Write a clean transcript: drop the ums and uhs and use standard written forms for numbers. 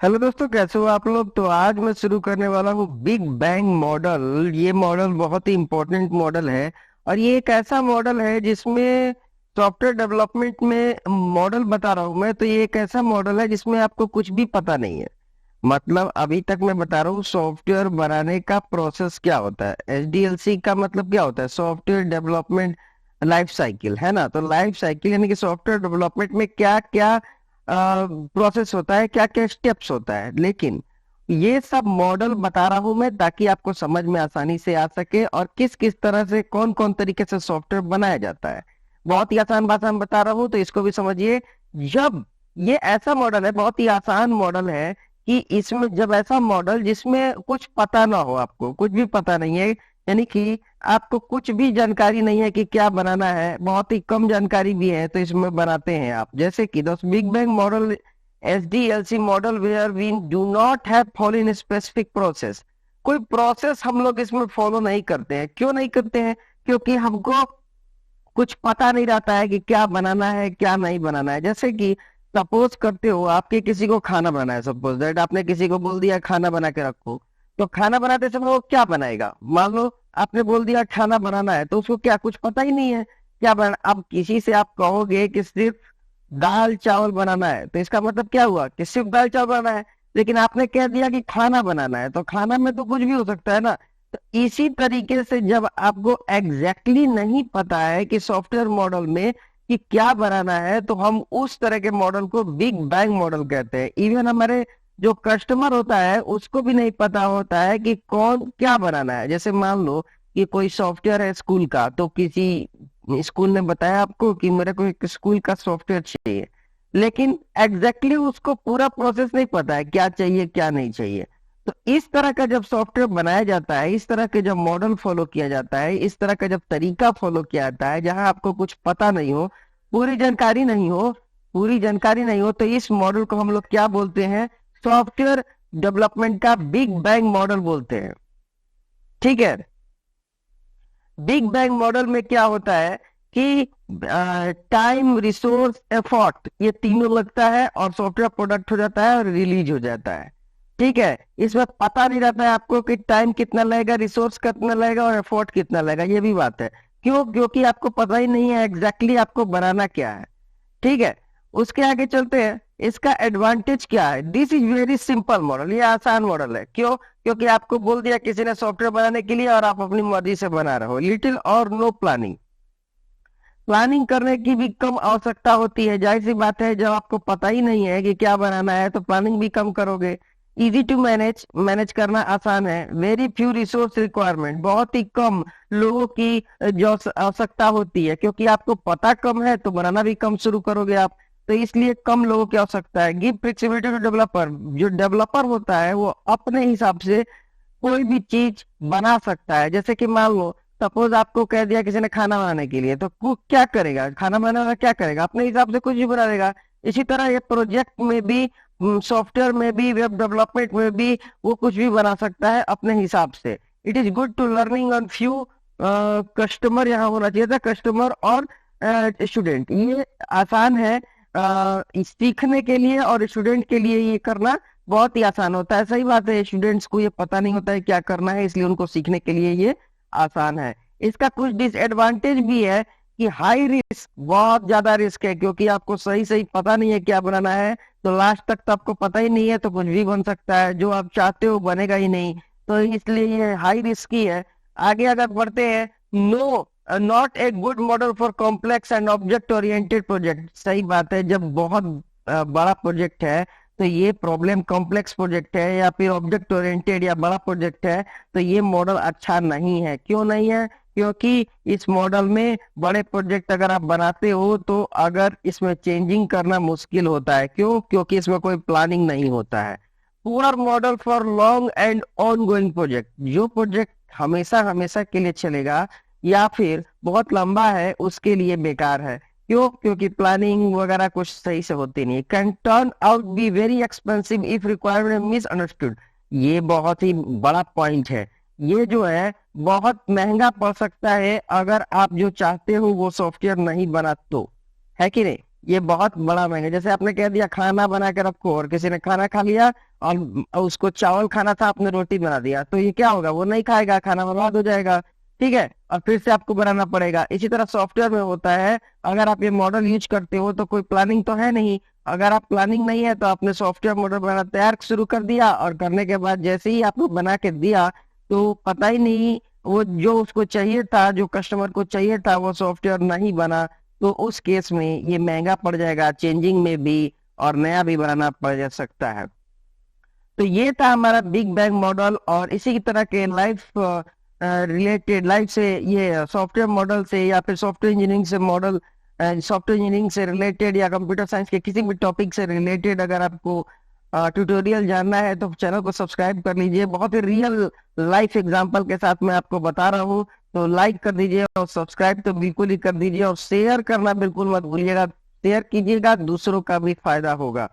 Hello दोस्तों, कैसे हो आप लोग। तो आज मैं शुरू करने वाला हूँ बिग बैंग मॉडल। ये मॉडल बहुत ही इंपॉर्टेंट मॉडल है और ये एक ऐसा मॉडल है जिसमें सॉफ्टवेयर डेवलपमेंट में मॉडल बता रहा हूँ मैं। तो ये एक ऐसा मॉडल है जिसमें आपको कुछ भी पता नहीं है। मतलब अभी तक मैं बता रहा हूँ सॉफ्टवेयर बनाने का प्रोसेस क्या होता है। एसडीएलसी का मतलब क्या होता है, सॉफ्टवेयर डेवलपमेंट लाइफ साइकिल, है ना। तो लाइफ साइकिल यानी कि सॉफ्टवेयर डेवलपमेंट में क्या क्या प्रोसेस होता है, क्या क्या स्टेप्स होता है। लेकिन ये सब मॉडल बता रहा हूं मैं ताकि आपको समझ में आसानी से आ सके और किस किस तरह से कौन कौन तरीके से सॉफ्टवेयर बनाया जाता है। बहुत ही आसान भाषा में बता रहा हूं तो इसको भी समझिए। जब ये ऐसा मॉडल है, बहुत ही आसान मॉडल है कि इसमें जब ऐसा मॉडल जिसमें कुछ पता ना हो, आपको कुछ भी पता नहीं है, यानी कि आपको कुछ भी जानकारी नहीं है कि क्या बनाना है, बहुत ही कम जानकारी भी है, तो इसमें बनाते हैं आप। जैसे कि दोस्त big bang model, SDLC model where we do not have follow in specific process. कोई प्रोसेस हम लोग इसमें फॉलो नहीं करते हैं। क्यों नहीं करते हैं? क्योंकि हमको कुछ पता नहीं रहता है कि क्या बनाना है क्या नहीं बनाना है। जैसे कि सपोज करते हो आपके किसी को खाना बनाना है, सपोज दैट आपने किसी को बोल दिया खाना बना के रखो। तो खाना बनाते समय वो क्या बनाएगा? मान लो आपने बोल दिया खाना बनाना है, तो उसको क्या कुछ पता ही नहीं है क्या बना। अब किसी से आप कहोगे कि सिर्फ दाल चावल बनाना है, तो इसका मतलब क्या हुआ कि सिर्फ दाल चावल बनाना है। लेकिन आपने कह दिया कि खाना बनाना है, तो खाना में तो कुछ भी हो सकता है ना। तो इसी तरीके से जब आपको एग्जैक्टली नहीं पता है कि सॉफ्टवेयर मॉडल में कि क्या बनाना है, तो हम उस तरह के मॉडल को बिग बैंग मॉडल कहते हैं। इवन हमारे जो कस्टमर होता है उसको भी नहीं पता होता है कि कौन क्या बनाना है। जैसे मान लो कि कोई सॉफ्टवेयर है स्कूल का, तो किसी स्कूल ने बताया आपको कि मेरे को एक स्कूल का सॉफ्टवेयर चाहिए, लेकिन एग्जैक्टली उसको पूरा प्रोसेस नहीं पता है क्या चाहिए क्या नहीं चाहिए। तो इस तरह का जब सॉफ्टवेयर बनाया जाता है, इस तरह के जब मॉडल फॉलो किया जाता है, इस तरह का जब तरीका फॉलो किया जाता है, जहां आपको कुछ पता नहीं हो, पूरी जानकारी नहीं हो, पूरी जानकारी नहीं हो, तो इस मॉडल को हम लोग क्या बोलते हैं? सॉफ्टवेयर डेवलपमेंट का बिग बैंग मॉडल बोलते हैं। ठीक है। बिग बैंग मॉडल में क्या होता है कि टाइम, रिसोर्स, एफर्ट, ये तीनों लगता है और सॉफ्टवेयर प्रोडक्ट हो जाता है और रिलीज हो जाता है। ठीक है। इसमें पता नहीं रहता है आपको कि टाइम कितना लगेगा, रिसोर्स कितना लगेगा और एफर्ट कितना लगेगा। ये भी बात है। क्यों? क्योंकि आपको पता ही नहीं है एग्जैक्टली आपको बनाना क्या है। ठीक है। उसके आगे चलते हैं। इसका एडवांटेज क्या है? This is very simple model, ये आसान मॉडल है। क्यों? क्योंकि आपको बोल दिया किसी ने सॉफ्टवेयर बनाने के लिए और आप अपनी मर्जी से बना रहे हो। लिटिल और नो प्लानिंग, प्लानिंग करने की भी कम आवश्यकता होती है। जाहिर सी बात है, जब आपको पता ही नहीं है कि क्या बनाना है तो प्लानिंग भी कम करोगे। इजी टू मैनेज, मैनेज करना आसान है। वेरी फ्यू रिसोर्स रिक्वायरमेंट, बहुत ही कम लोगों की जो आवश्यकता होती है, क्योंकि आपको पता कम है तो बनाना भी कम शुरू करोगे आप। तो इसलिए कम लोगों की आवश्यकता है। गिव फ्लेक्सिबिलिटी टू डेवलपर, जो डेवलपर होता है वो अपने हिसाब से कोई भी चीज बना सकता है। जैसे कि मान लो सपोज आपको कह दिया किसी ने खाना बनाने के लिए, तो वो क्या करेगा? खाना बनाने वाला क्या करेगा? अपने हिसाब से कुछ भी बना देगा। इसी तरह ये प्रोजेक्ट में भी, सॉफ्टवेयर में भी, वेब डेवलपमेंट में भी वो कुछ भी बना सकता है अपने हिसाब से। It is good to learning on few customer, यहाँ होना चाहिए था कस्टमर और स्टूडेंट। ये आसान है सीखने के लिए और स्टूडेंट के लिए ये करना बहुत ही आसान होता है। सही बात है, स्टूडेंट्स को ये पता नहीं होता है क्या करना है, इसलिए उनको सीखने के लिए ये आसान है। इसका कुछ डिसएडवांटेज भी है कि हाई रिस्क, बहुत ज्यादा रिस्क है, क्योंकि आपको सही सही पता नहीं है क्या बनाना है। तो लास्ट तक तो आपको पता ही नहीं है, तो कुछ भी बन सकता है, जो आप चाहते हो बनेगा ही नहीं। तो इसलिए ये हाई रिस्की है। आगे अगर बढ़ते हैं, no not a good model for complex and object oriented project. सही बात है, जब बहुत बड़ा प्रोजेक्ट है, तो ये प्रॉब्लम, कॉम्प्लेक्स प्रोजेक्ट है या फिर ऑब्जेक्ट ओरिएंटेड या बड़ा प्रोजेक्ट है, तो ये मॉडल अच्छा नहीं है। क्यों नहीं है? क्योंकि इस मॉडल में बड़े प्रोजेक्ट अगर आप बनाते हो तो अगर इसमें चेंजिंग करना मुश्किल होता है। क्यों? क्योंकि इसमें कोई प्लानिंग नहीं होता है। Poor model for long and on going project, जो प्रोजेक्ट हमेशा हमेशा के लिए चलेगा या फिर बहुत लंबा है, उसके लिए बेकार है। क्यों? क्योंकि प्लानिंग वगैरह कुछ सही से होती नहीं। Can turn out be very expensive if requirement miss understood, ये बहुत ही बड़ा पॉइंट है। ये जो है बहुत महंगा पड़ सकता है अगर आप जो चाहते हो वो सॉफ्टवेयर नहीं बना तो, है कि नहीं? ये बहुत बड़ा महंगा। जैसे आपने कह दिया खाना बना के रखो, और किसी ने खाना खा लिया और उसको चावल खाना था, आपने रोटी बना दिया, तो ये क्या होगा, वो नहीं खाएगा, खाना बर्बाद हो जाएगा। ठीक है, और फिर से आपको बनाना पड़ेगा। इसी तरह सॉफ्टवेयर में होता है, अगर आप ये मॉडल यूज करते हो तो कोई प्लानिंग तो है नहीं। अगर आप प्लानिंग नहीं है तो आपने सॉफ्टवेयर मॉडल बनाना तैयार शुरू कर दिया, और करने के बाद जैसे ही आपको बना के दिया तो पता ही नहीं, वो जो उसको चाहिए था, जो कस्टमर को चाहिए था, वो सॉफ्टवेयर नहीं बना। तो उस केस में ये महंगा पड़ जाएगा, चेंजिंग में भी, और नया भी बनाना पड़ जा सकता है। तो ये था हमारा बिग बैंग मॉडल। और इसी की तरह के लाइफ रिलेटेड, लाइफ से, ये सॉफ्टवेयर मॉडल से या फिर सॉफ्टवेयर इंजीनियरिंग से मॉडल, सॉफ्टवेयर इंजीनियरिंग से रिलेटेड या कंप्यूटर साइंस के किसी भी टॉपिक से रिलेटेड अगर आपको ट्यूटोरियल जानना है तो चैनल को सब्सक्राइब कर लीजिए। बहुत ही रियल लाइफ एग्जांपल के साथ मैं आपको बता रहा हूँ। तो लाइक कर दीजिए, और सब्सक्राइब तो बिल्कुल ही कर दीजिए, और शेयर करना बिल्कुल मत भूलिएगा। शेयर कीजिएगा, दूसरों का भी फायदा होगा।